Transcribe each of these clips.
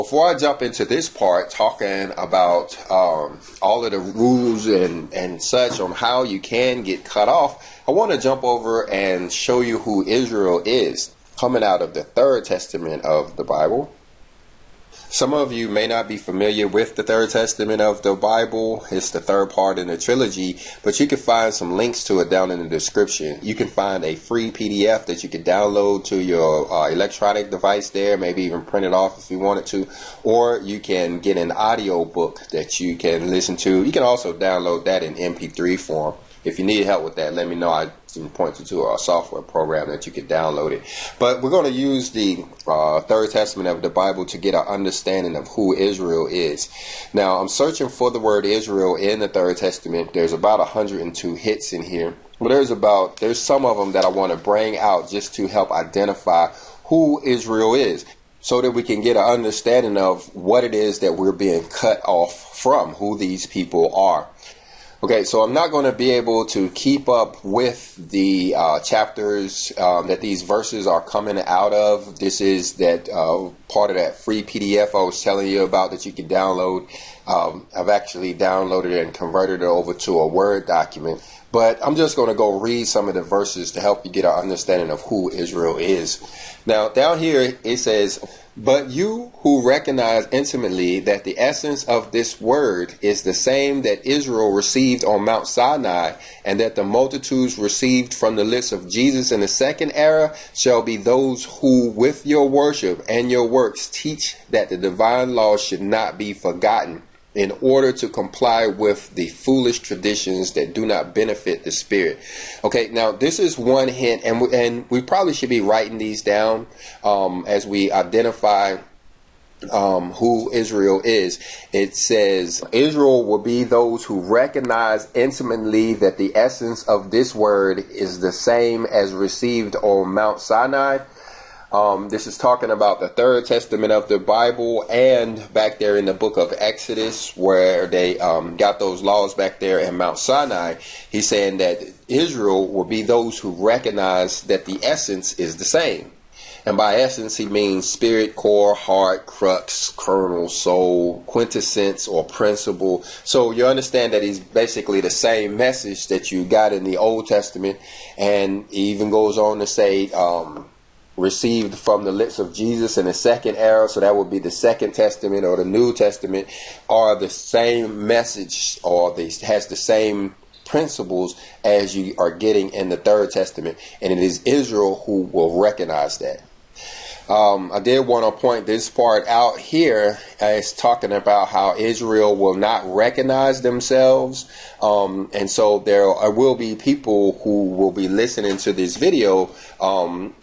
Before I jump into this part, talking about all of the rules and such on how you can get cut off, I want to jump over and show you who Israel is, coming out of the Third Testament of the Bible. Some of you may not be familiar with the Third Testament of the Bible. It's the third part in the trilogy, but you can find some links to it down in the description. You can find a free PDF that you can download to your electronic device there, maybe even print it off if you wanted to, or you can get an audio book that you can listen to. You can also download that in MP3 form. If you need help with that, let me know. I can point you to a software program that you can download it. But we're going to use the Third Testament of the Bible to get an understanding of who Israel is. Now, I'm searching for the word Israel in the Third Testament. There's about 102 hits in here. But there's some of them that I want to bring out just to help identify who Israel is, so that we can get an understanding of what it is that we're being cut off from, who these people are. Okay, so I'm not going to be able to keep up with the chapters that these verses are coming out of. This is that part of that free PDF I was telling you about that you can download. I've actually downloaded it and converted it over to a Word document. But I'm just going to go read some of the verses to help you get an understanding of who Israel is. Now, down here it says, "But you who recognize intimately that the essence of this word is the same that Israel received on Mount Sinai, and that the multitudes received from the lips of Jesus in the second era, shall be those who with your worship and your works teach that the divine law should not be forgotten, in order to comply with the foolish traditions that do not benefit the spirit." Okay, now this is one hint, and we probably should be writing these down as we identify who Israel is. It says, "Israel will be those who recognize intimately that the essence of this word is the same as received on Mount Sinai." This is talking about the Third Testament of the Bible, and back there in the book of Exodus, where they got those laws back there in Mount Sinai. He's saying that Israel will be those who recognize that the essence is the same. And by essence, he means spirit, core, heart, crux, kernel, soul, quintessence, or principle. So you understand that he's basically the same message that you got in the Old Testament. And he even goes on to say, received from the lips of Jesus in the second era, so that would be the Second Testament or the New Testament, are the same message, or has the same principles as you are getting in the Third Testament, and it is Israel who will recognize that. I did want to point this part out here as talking about how Israel will not recognize themselves. And so there will be people who will be listening to this video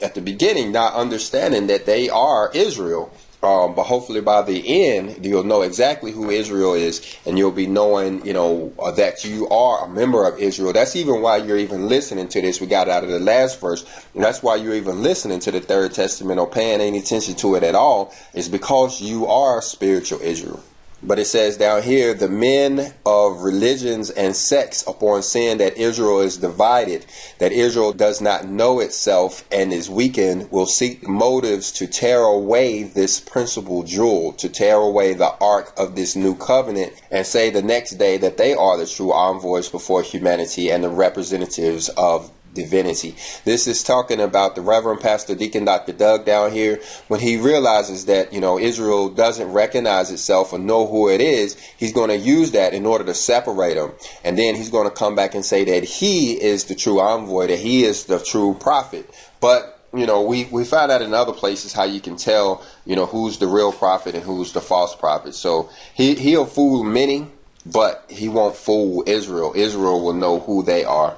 at the beginning, not understanding that they are Israel. But hopefully by the end, you'll know exactly who Israel is, and you'll be knowing, that you are a member of Israel. That's even why you're even listening to this. We got out of the last verse. And that's why you're even listening to the Third Testament or paying any attention to it at all, is because you are spiritual Israel. But it says down here, "The men of religions and sects, upon seeing that Israel is divided, that Israel does not know itself and is weakened, will seek motives to tear away this principal jewel, to tear away the ark of this new covenant, and say the next day that they are the true envoys before humanity and the representatives of divinity." This is talking about the Reverend Pastor Deacon Dr. Doug down here. When he realizes that, Israel doesn't recognize itself or know who it is, he's going to use that in order to separate them. And then he's going to come back and say that he is the true envoy, that he is the true prophet. But we find out in other places how you can tell, who's the real prophet and who's the false prophet. So he'll fool many, but he won't fool Israel. Israel will know who they are.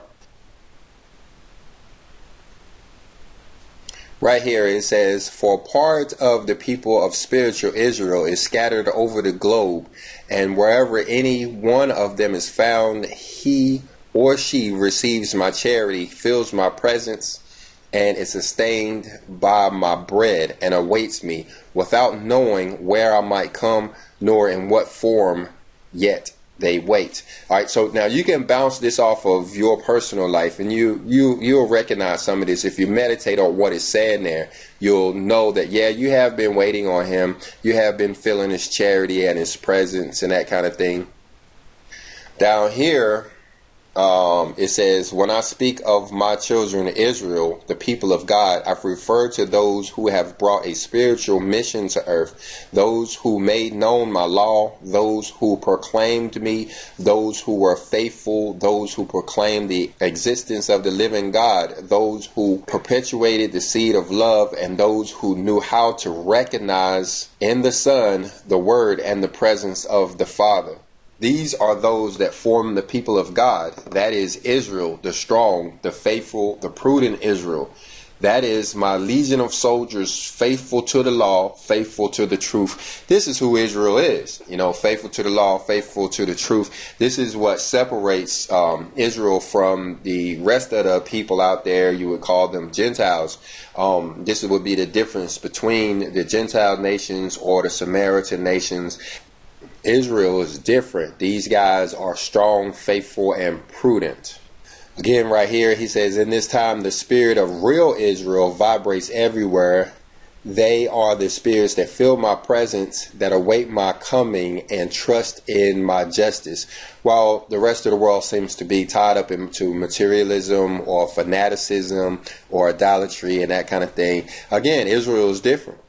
Right here it says, "For part of the people of spiritual Israel is scattered over the globe, and wherever any one of them is found, he or she receives my charity, feels my presence, and is sustained by my bread, and awaits me, without knowing where I might come, nor in what form, yet they wait. All right, so now you can bounce this off of your personal life, and you'll recognize some of this. If you meditate on what is said there, you'll know that, yeah, you have been waiting on him. You have been feeling his charity and his presence and that kind of thing. Down here, it says, when I speak of my children Israel, the people of God, I've referred to those who have brought a spiritual mission to earth, those who made known my law, those who proclaimed me, those who were faithful, those who proclaimed the existence of the living God, those who perpetuated the seed of love, and those who knew how to recognize in the Son the Word and the presence of the Father. These are those that form the people of God. That is Israel, the strong, the faithful, the prudent Israel. That is my legion of soldiers, faithful to the law, faithful to the truth. This is who Israel is. You know, faithful to the law, faithful to the truth. This is what separates Israel from the rest of the people out there. You would call them Gentiles. This would be the difference between the Gentile nations or the Samaritan nations. Israel is different. These guys are strong, faithful, and prudent. Again, right here, he says, in this time, the spirit of real Israel vibrates everywhere. They are the spirits that feel my presence, that await my coming, and trust in my justice. While the rest of the world seems to be tied up into materialism or fanaticism or idolatry and that kind of thing, again, Israel is different.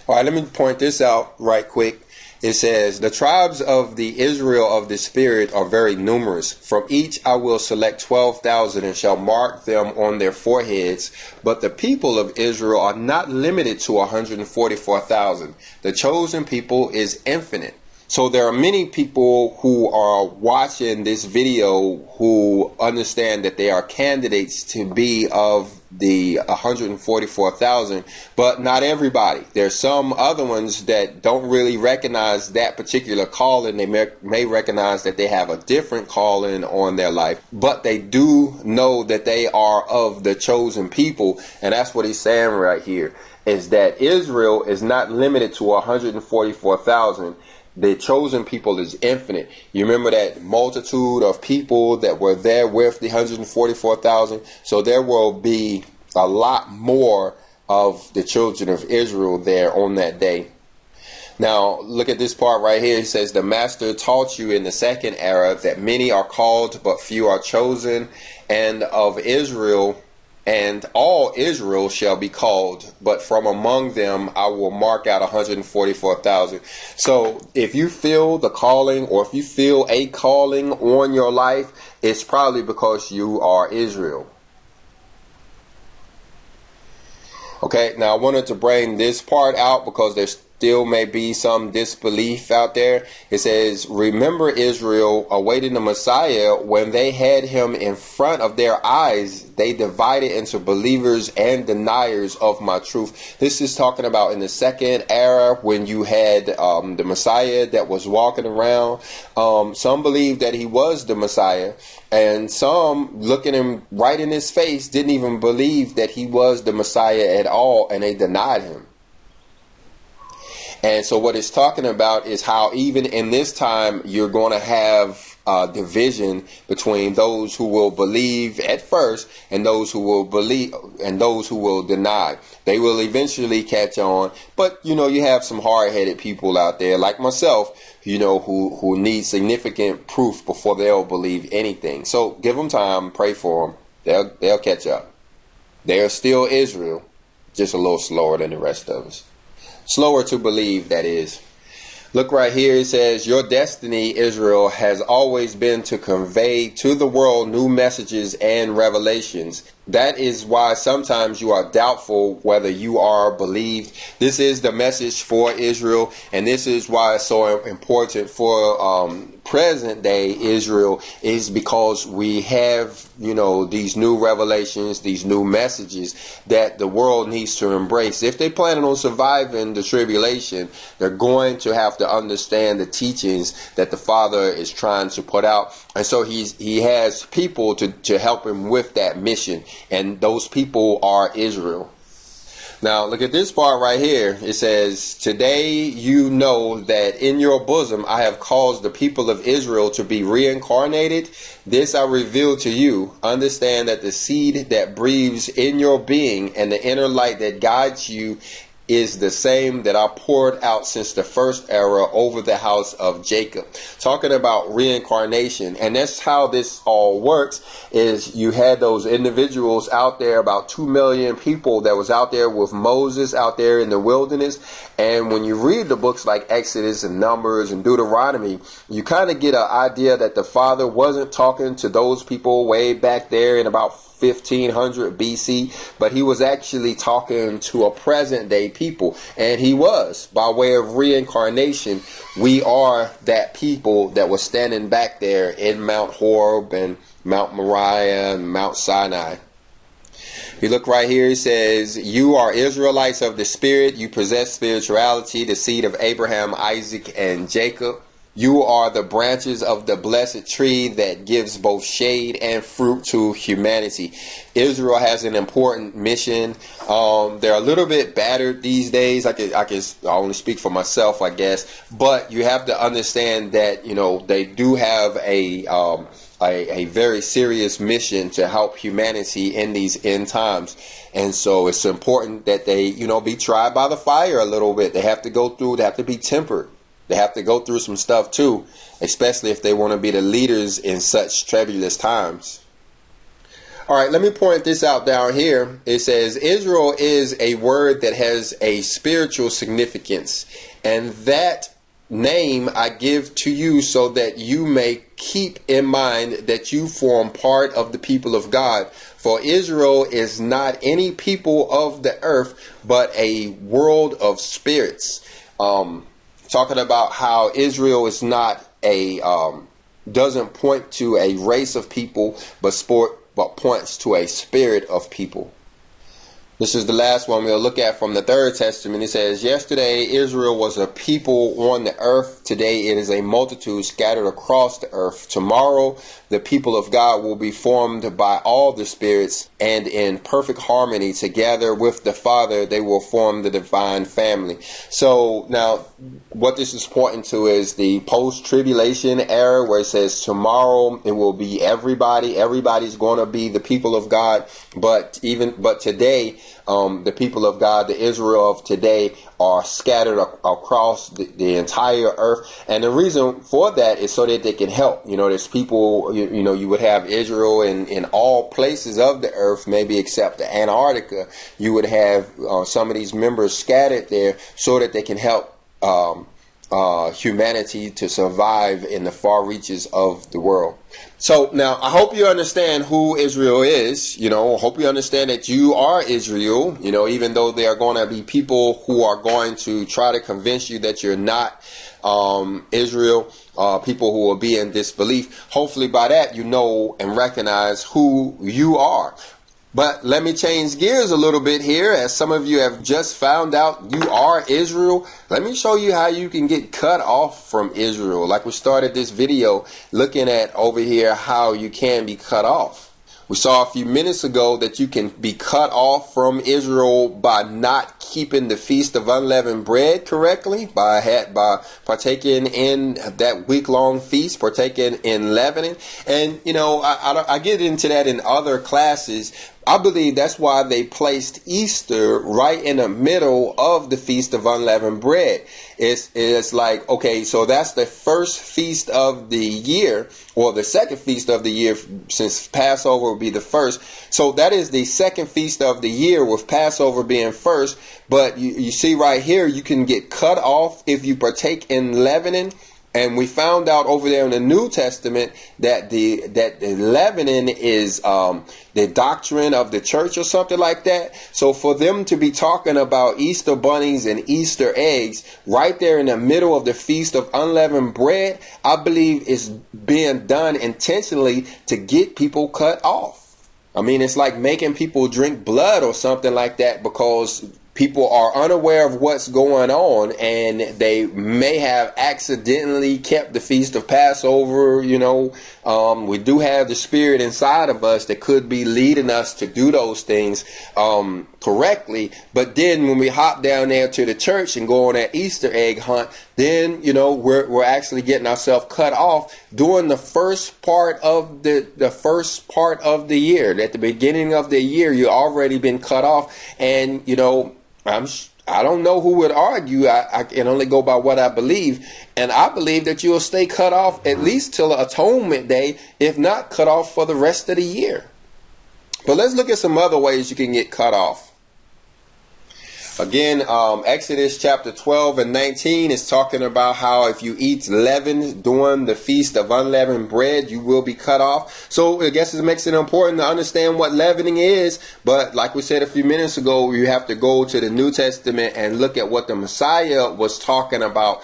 All right, let me point this out right quick. It says, the tribes of the Israel of the Spirit are very numerous. From each I will select 12,000 and shall mark them on their foreheads. But the people of Israel are not limited to 144,000. The chosen people is infinite. So there are many people who are watching this video who understand that they are candidates to be of the 144,000, but not everybody. There's some other ones that don't really recognize that particular calling. They may recognize that they have a different calling on their life, but they do know that they are of the chosen people. And that's what he's saying right here, is that Israel is not limited to 144,000. The chosen people is infinite. You remember that multitude of people that were there with the 144,000? So there will be a lot more of the children of Israel there on that day. Now, look at this part right here. It says, the master taught you in the second era that many are called, but few are chosen. And of Israel, and all Israel shall be called, but from among them I will mark out 144,000. So if you feel the calling, or if you feel a calling on your life, it's probably because you are Israel. Okay, now I wanted to bring this part out because there's still may be some disbelief out there. It says, remember Israel awaiting the Messiah. When they had him in front of their eyes, they divided into believers and deniers of my truth. This is talking about in the second era when you had the Messiah that was walking around. Some believed that he was the Messiah, and some, looking him right in his face, didn't even believe that he was the Messiah at all, and they denied him. And so what it's talking about is how even in this time you're going to have division between those who will believe at first and those who will believe and those who will deny. They will eventually catch on, but you know, you have some hard-headed people out there like myself, you know, who need significant proof before they'll believe anything. So give them time, pray for them. They'll catch up. They are still Israel, just a little slower than the rest of us. Slower to believe, that is. Look right here, it says, your destiny, Israel, has always been to convey to the world new messages and revelations. That is why sometimes you are doubtful whether you are believed. This is the message for Israel, and this is why it's so important for present day Israel, is because we have, you know, these new revelations, these new messages that the world needs to embrace. If they plan on surviving the tribulation, they're going to have to understand the teachings that the Father is trying to put out. And so he has people to help him with that mission. And those people are Israel. Now, look at this part right here. It says, today you know that in your bosom I have caused the people of Israel to be reincarnated. This I reveal to you. Understand that the seed that breathes in your being and the inner light that guides you is the same that I poured out since the first era over the house of Jacob. Talking about reincarnation, and that's how this all works, is you had those individuals out there, about 2 million people that was out there with Moses out there in the wilderness. And when you read the books like Exodus and Numbers and Deuteronomy, you kind of get an idea that the Father wasn't talking to those people way back there in about 1500 BC, but he was actually talking to a present day people. And he was, by way of reincarnation, we are that people that was standing back there in Mount Horeb and Mount Moriah and Mount Sinai. You look right here, it says, you are Israelites of the Spirit. You possess spirituality, the seed of Abraham, Isaac, and Jacob. You are the branches of the blessed tree that gives both shade and fruit to humanity. Israel has an important mission. They're a little bit battered these days. I only speak for myself, I guess. But you have to understand that, you know, they do have a very serious mission to help humanity in these end times. And so it's important that they, you know, be tried by the fire a little bit. They have to go through, they have to be tempered. They have to go through some stuff too, especially if they want to be the leaders in such troublous times. All right, let me point this out down here. It says Israel is a word that has a spiritual significance, and that name I give to you so that you may keep in mind that you form part of the people of God. For Israel is not any people of the earth, but a world of spirits. Talking about how Israel is not doesn't point to a race of people, but points to a spirit of people. This is the last one we'll look at from the Third Testament. It says, yesterday Israel was a people on the earth. Today it is a multitude scattered across the earth. Tomorrow the people of God will be formed by all the spirits, and in perfect harmony together with the Father they will form the divine family. So now what this is pointing to is the post-tribulation era, where it says tomorrow it will be everybody's going to be the people of God. But today the people of God, the Israel of today, are scattered across the entire earth. And the reason for that is so that they can help. You know, there's people, you know, you would have Israel in all places of the earth, maybe except Antarctica. You would have some of these members scattered there so that they can help humanity to survive in the far reaches of the world. So now I hope you understand who Israel is. You know, I hope you understand that you are Israel. You know, even though there are going to be people who are going to try to convince you that you're not Israel, people who will be in disbelief. Hopefully by that you know and recognize who you are. But let me change gears a little bit here. As some of you have just found out you are Israel, let me show you how you can get cut off from Israel. Like we started this video looking at over here how you can be cut off. We saw a few minutes ago that you can be cut off from Israel by not keeping the Feast of Unleavened Bread correctly, by partaking in that week-long feast, partaking in leavening. And, you know, I get into that in other classes. I believe that's why they placed Easter right in the middle of the Feast of Unleavened Bread. It's like, okay, so that's the first feast of the year, or the second feast of the year, since Passover will be the first. So that is the second feast of the year, with Passover being first. But you see right here, you can get cut off if you partake in leavening. And we found out over there in the New Testament that the leavening is the doctrine of the church or something like that. So for them to be talking about Easter bunnies and Easter eggs right there in the middle of the Feast of Unleavened Bread, I believe is being done intentionally to get people cut off. I mean, it's like making people drink blood or something like that, because people are unaware of what's going on, and they may have accidentally kept the feast of Passover. We do have the spirit inside of us that could be leading us to do those things correctly. But then when we hop down there to the church and go on that Easter egg hunt, then we're actually getting ourselves cut off during the first part of the year. At the beginning of the year, you've already been cut off, and I don't know who would argue. I can only go by what I believe. And I believe that you'll stay cut off at least till Atonement Day, if not cut off for the rest of the year. But let's look at some other ways you can get cut off. Again, Exodus chapter 12 and 19 is talking about how if you eat leaven during the feast of unleavened bread, you will be cut off. So I guess it makes it important to understand what leavening is. But like we said a few minutes ago, you have to go to the New Testament and look at what the Messiah was talking about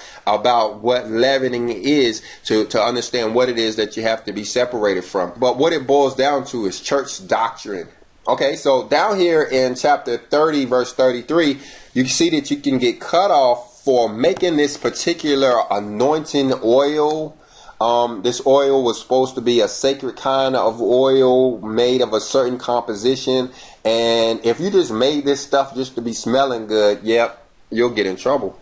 what leavening is to understand what it is that you have to be separated from. But what it boils down to is church doctrine. Okay, so down here in chapter 30, verse 33, you can see that you can get cut off for making this particular anointing oil. This oil was supposed to be a sacred kind of oil made of a certain composition. And if you just made this stuff just to be smelling good, yep, you'll get in trouble.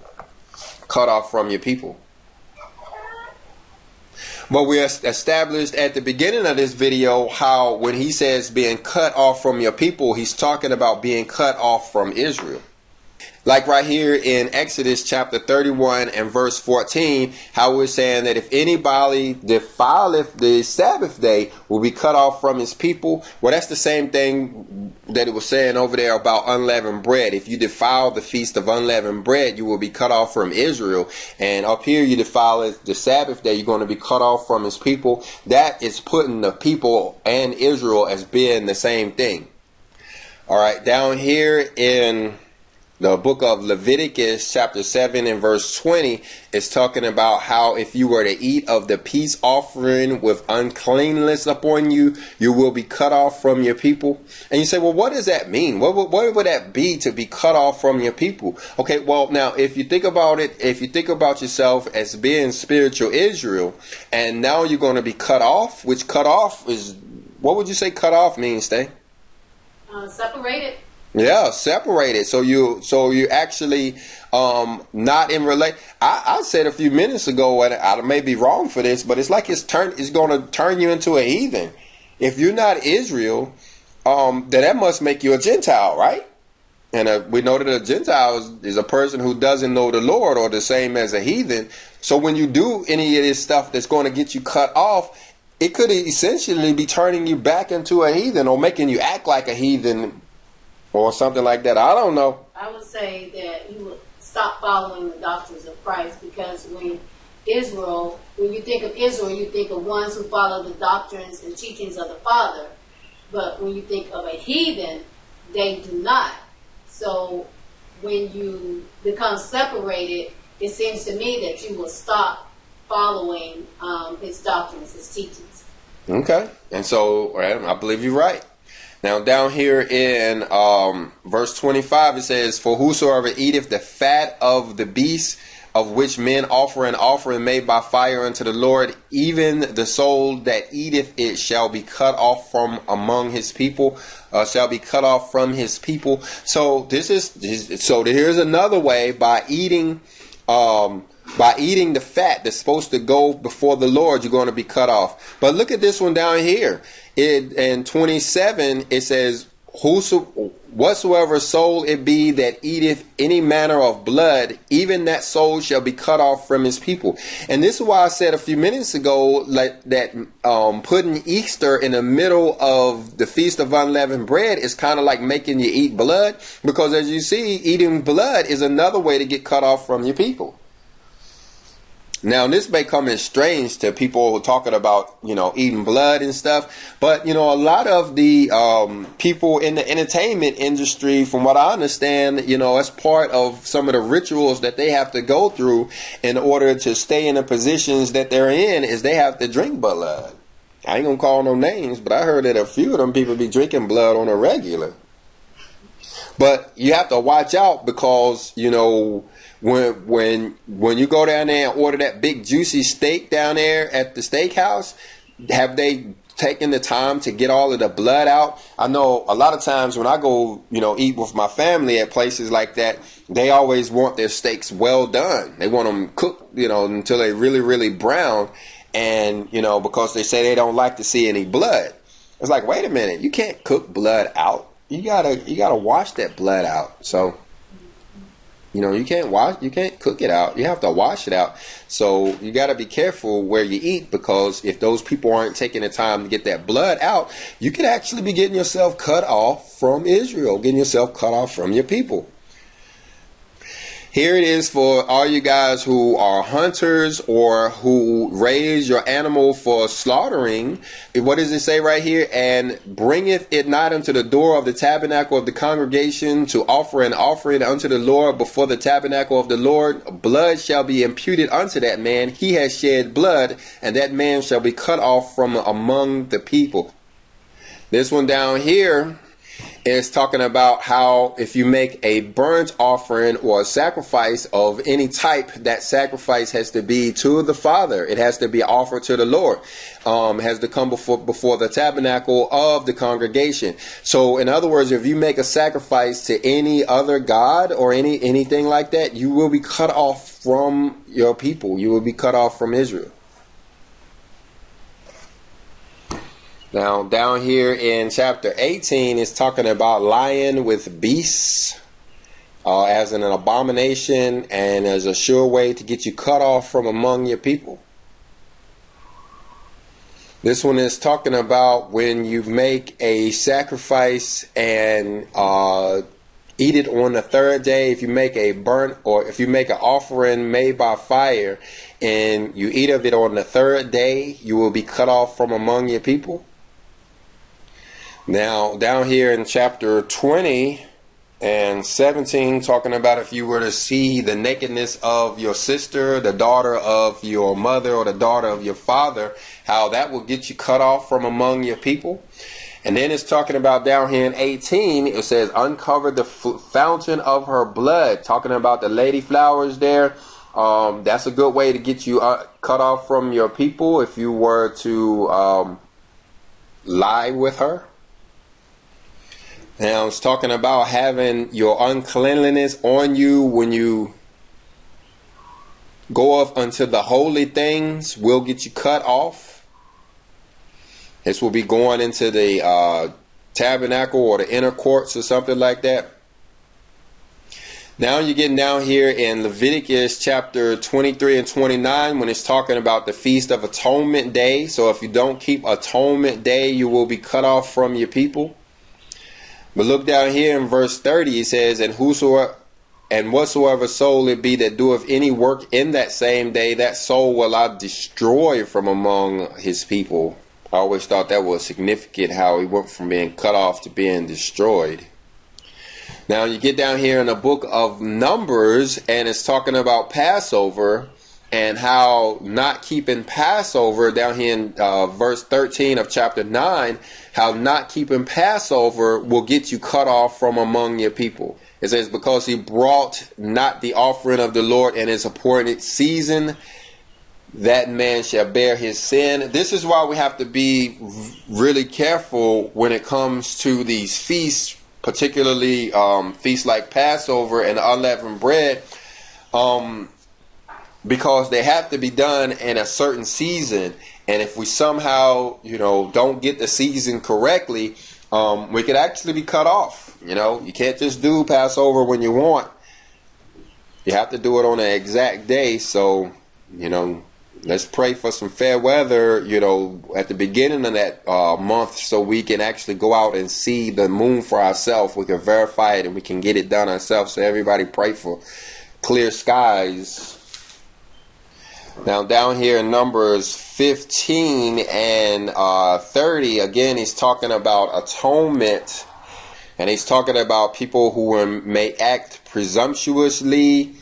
Cut off from your people. But we established at the beginning of this video how when he says being cut off from your people, he's talking about being cut off from Israel. Like right here in Exodus chapter 31 and verse 14, how we're saying that if anybody defileth the Sabbath day, will be cut off from his people. Well, that's the same thing that it was saying over there about unleavened bread. If you defile the feast of unleavened bread, you will be cut off from Israel. And up here, you defile the Sabbath day, you're going to be cut off from his people. That is putting the people and Israel as being the same thing. All right, down here in the book of Leviticus chapter 7 and verse 20 is talking about how if you were to eat of the peace offering with uncleanness upon you, you will be cut off from your people. And you say, well, what does that mean? What would that be to be cut off from your people? Okay, well, now, if you think about it, if you think about yourself as being spiritual Israel, and now you're going to be cut off, which cut off is, what would you say cut off means, Stay? Separated. Yeah, separated. So you actually not in relate. I said a few minutes ago, and I may be wrong for this, but it's like it's going to turn you into a heathen. If you're not Israel, then that must make you a Gentile, right? And we know that a Gentile is a person who doesn't know the Lord, or the same as a heathen. So when you do any of this stuff that's going to get you cut off, it could essentially be turning you back into a heathen, or making you act like a heathen, or something like that. I don't know. I would say that you would stop following the doctrines of Christ, because when you think of Israel, you think of ones who follow the doctrines and teachings of the Father. But when you think of a heathen, they do not. So when you become separated, it seems to me that you will stop following his doctrines, his teachings. Okay. And so I believe you're right. Now down here in verse 25, it says, for whosoever eateth the fat of the beast, of which men offer an offering made by fire unto the Lord, even the soul that eateth it shall be cut off from among his people, shall be cut off from his people. So here's another way, by eating the fat that's supposed to go before the Lord, you're going to be cut off. But look at this one down here. In 27, it says, whatsoever soul it be that eateth any manner of blood, even that soul shall be cut off from his people. And this is why I said a few minutes ago that putting Easter in the middle of the Feast of Unleavened Bread is kind of like making you eat blood, because as you see, eating blood is another way to get cut off from your people. Now, this may come as strange to people who are talking about, eating blood and stuff. But, a lot of the people in the entertainment industry, from what I understand, as part of some of the rituals that they have to go through in order to stay in the positions that they're in, is they have to drink blood. I ain't going to call no names, but I heard that a few of them people be drinking blood on a regular. But you have to watch out because, you know, when you go down there and order that big juicy steak down there at the steakhouse, have they taken the time to get all of the blood out? I know a lot of times when I go, you know, eat with my family at places like that, they always want their steaks well done. They want them cooked, you know, until they really, really brown. And, you know, because they say they don't like to see any blood. It's like, wait a minute, you can't cook blood out. You gotta wash that blood out. So, you know, you can't cook it out. You have to wash it out. So you gotta be careful where you eat, because if those people aren't taking the time to get that blood out, you could actually be getting yourself cut off from Israel, getting yourself cut off from your people. Here it is for all you guys who are hunters or who raise your animal for slaughtering. What does it say right here? And bringeth it not unto the door of the tabernacle of the congregation to offer an offering unto the Lord before the tabernacle of the Lord. Blood shall be imputed unto that man. He has shed blood, and that man shall be cut off from among the people. This one down here is talking about how if you make a burnt offering or a sacrifice of any type, that sacrifice has to be to the Father. It has to be offered to the Lord. It has to come before the tabernacle of the congregation. So in other words, if you make a sacrifice to any other god or anything like that, you will be cut off from your people. You will be cut off from Israel. Now, down here in chapter 18, it's talking about lying with beasts as an abomination and as a sure way to get you cut off from among your people. This one is talking about when you make a sacrifice and eat it on the third day. If you make a burnt, or if you make an offering made by fire and you eat of it on the third day, you will be cut off from among your people. Now, down here in chapter 20 and 17, talking about if you were to see the nakedness of your sister, the daughter of your mother, or the daughter of your father, how that will get you cut off from among your people. And then it's talking about down here in 18, it says, uncover the fountain of her blood, talking about the lady flowers there. That's a good way to get you cut off from your people if you were to lie with her. Now it's talking about having your uncleanliness on you when you go off unto the holy things will get you cut off. This will be going into the tabernacle or the inner courts or something like that. Now you're getting down here in Leviticus chapter 23 and 29 when it's talking about the Feast of Atonement Day. So if you don't keep Atonement Day, you will be cut off from your people. But look down here in verse 30, it says, and whatsoever soul it be that doeth any work in that same day, that soul will I destroy from among his people. I always thought that was significant, how he went from being cut off to being destroyed. Now you get down here in the book of Numbers, and it's talking about Passover and how not keeping Passover, down here in verse 13 of chapter 9, how not keeping Passover will get you cut off from among your people. It says, because he brought not the offering of the Lord in his appointed season, that man shall bear his sin. This is why we have to be really careful when it comes to these feasts, particularly feasts like Passover and unleavened bread, because they have to be done in a certain season. And if we somehow, don't get the season correctly, we could actually be cut off. You can't just do Passover when you want. You have to do it on an exact day. So, let's pray for some fair weather, at the beginning of that month, so we can actually go out and see the moon for ourselves. We can verify it and we can get it done ourselves. So everybody pray for clear skies. Now down here in Numbers 15 and 30, again, he's talking about atonement. And he's talking about people who may act presumptuously.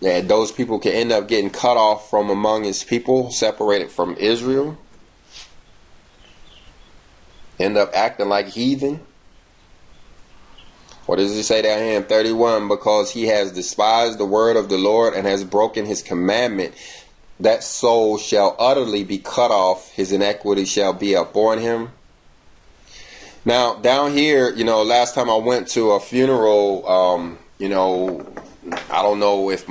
Yeah, those people can end up getting cut off from among his people, separated from Israel. End up acting like heathen. What does it say down here in 31? Because he has despised the word of the Lord and has broken his commandment, that soul shall utterly be cut off. His iniquity shall be upon him. Now, down here, last time I went to a funeral, I don't know if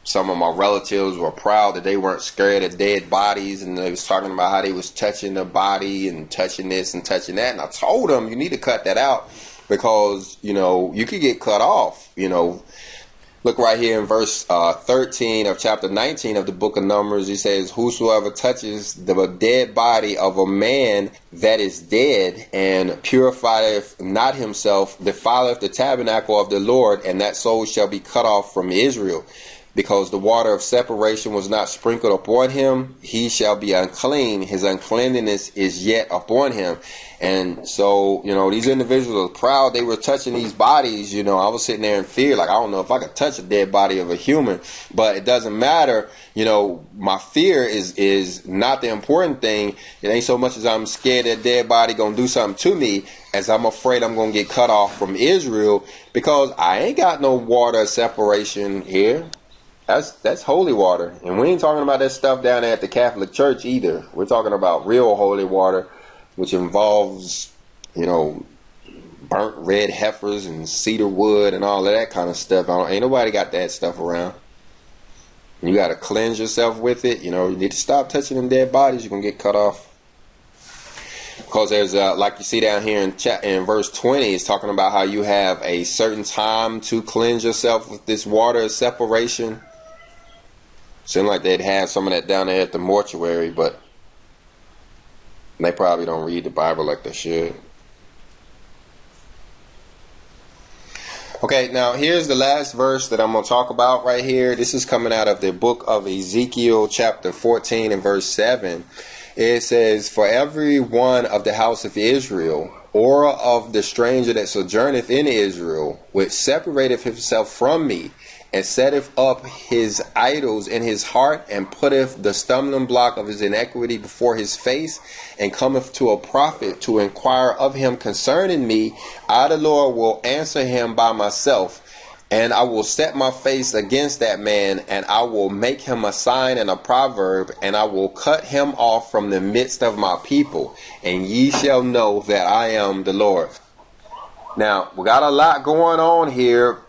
some of my relatives were proud that they weren't scared of dead bodies, and they was talking about how they was touching the body and touching this and touching that. And I told them, you need to cut that out because, you could get cut off, Look right here in verse 13 of chapter 19 of the book of Numbers. He says, whosoever touches the dead body of a man that is dead and purifieth not himself, defileth the tabernacle of the Lord, and that soul shall be cut off from Israel. Because the water of separation was not sprinkled upon him, he shall be unclean. His uncleanness is yet upon him. And so, these individuals are proud. They were touching these bodies. I was sitting there in fear. Like, I don't know if I could touch a dead body of a human. But it doesn't matter. My fear is not the important thing. It ain't so much as I'm scared that dead body going to do something to me, as I'm afraid I'm going to get cut off from Israel, because I ain't got no water separation here. That's holy water. And we ain't talking about that stuff down there at the Catholic Church either. We're talking about real holy water, which involves, burnt red heifers and cedar wood and all of that kind of stuff. Ain't nobody got that stuff around. You got to cleanse yourself with it. You need to stop touching them dead bodies. You're going to get cut off. Because there's, like you see down here in verse 20, it's talking about how you have a certain time to cleanse yourself with this water of separation. Seemed like they'd have some of that down there at the mortuary, but they probably don't read the Bible like they should. Okay, now here's the last verse that I'm going to talk about right here. This is coming out of the book of Ezekiel, chapter 14 and verse 7. It says, for every one of the house of Israel, or of the stranger that sojourneth in Israel, which separateth himself from me, and setteth up his idols in his heart, and putteth the stumbling block of his iniquity before his face, and cometh to a prophet to inquire of him concerning me, I the Lord will answer him by myself, and I will set my face against that man, and I will make him a sign and a proverb, and I will cut him off from the midst of my people, and ye shall know that I am the Lord. Now, we got a lot going on here.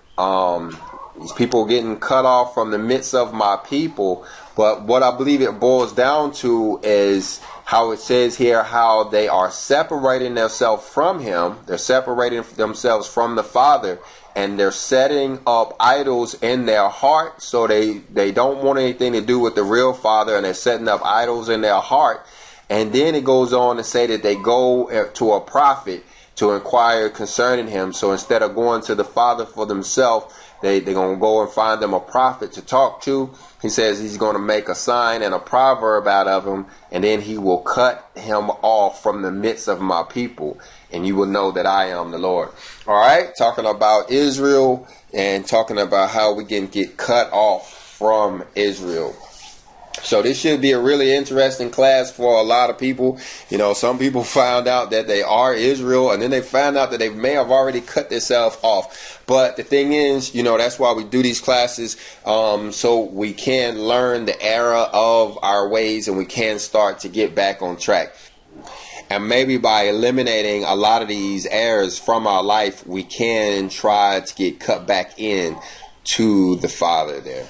These people getting cut off from the midst of my people. But what I believe it boils down to is how it says here, how they are separating themselves from him. They're separating themselves from the Father. And they're setting up idols in their heart. So they don't want anything to do with the real Father. And they're setting up idols in their heart. And then it goes on to say that they go to a prophet to inquire concerning him. So instead of going to the Father for themselves, they're going to go and find them a prophet to talk to. He says he's going to make a sign and a proverb out of him, and then he will cut him off from the midst of my people, and you will know that I am the Lord. All right, talking about Israel and talking about how we can get cut off from Israel. So this should be a really interesting class for a lot of people. Some people found out that they are Israel, and then they found out that they may have already cut themselves off. But the thing is, that's why we do these classes, so we can learn the error of our ways, and we can start to get back on track. And maybe by eliminating a lot of these errors from our life, we can try to get cut back in to the Father there.